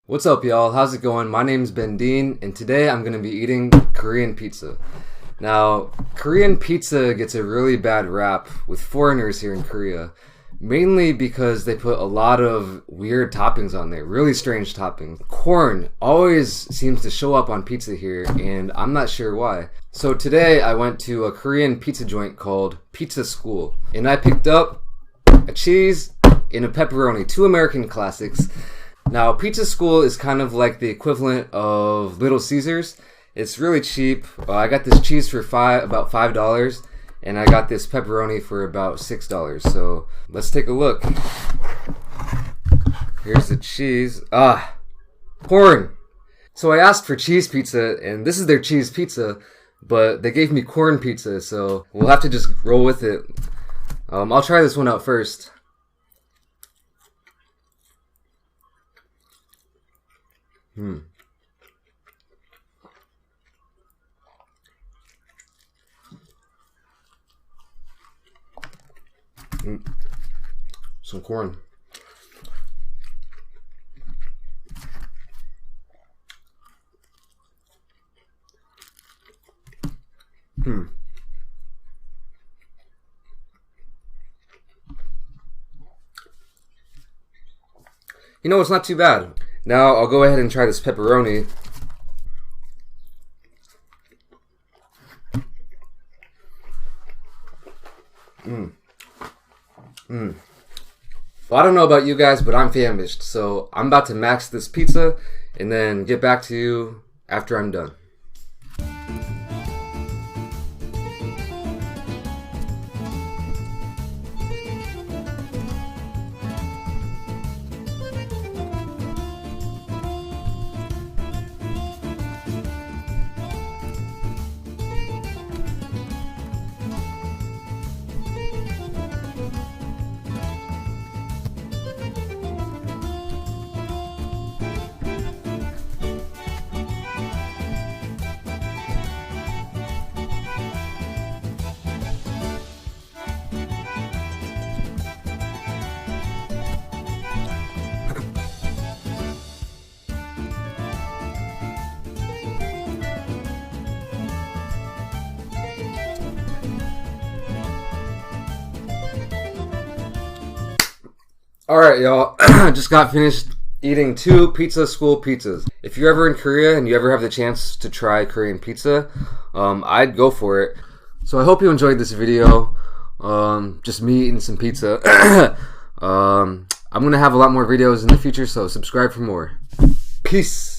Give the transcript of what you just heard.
What's up, y'all? How's it going? My name's BenDeen, and today I'm going to be eating Korean pizza. Now, Korean pizza gets a really bad rap with foreigners here in Korea, mainly because they put a lot of weird toppings on there, really strange toppings. Corn always seems to show up on pizza here, and I'm not sure why. So today I went to a Korean pizza joint called Pizza School, and I picked up a cheese and a pepperoni, two American classics. Now, Pizza School is kind of like the equivalent of Little Caesars. It's really cheap. I got this cheese for about $5, and I got this pepperoni for about $6. So let's take a look. Here's the cheese. Corn. So I asked for cheese pizza, and this is their cheese pizza, but they gave me corn pizza, so we'll have to just roll with it. I'll try this one out first. Some corn. You know, it's not too bad. Now I'll go ahead and try this pepperoni. Well, I don't know about you guys, but I'm famished, so I'm about to max this pizza and then get back to you after I'm done. Alright, y'all, just got finished eating 2 Pizza School pizzas. If you're ever in Korea and you ever have the chance to try Korean pizza, I'd go for it. So I hope you enjoyed this video, just me eating some pizza. I'm going to have a lot more videos in the future, so subscribe for more. Peace!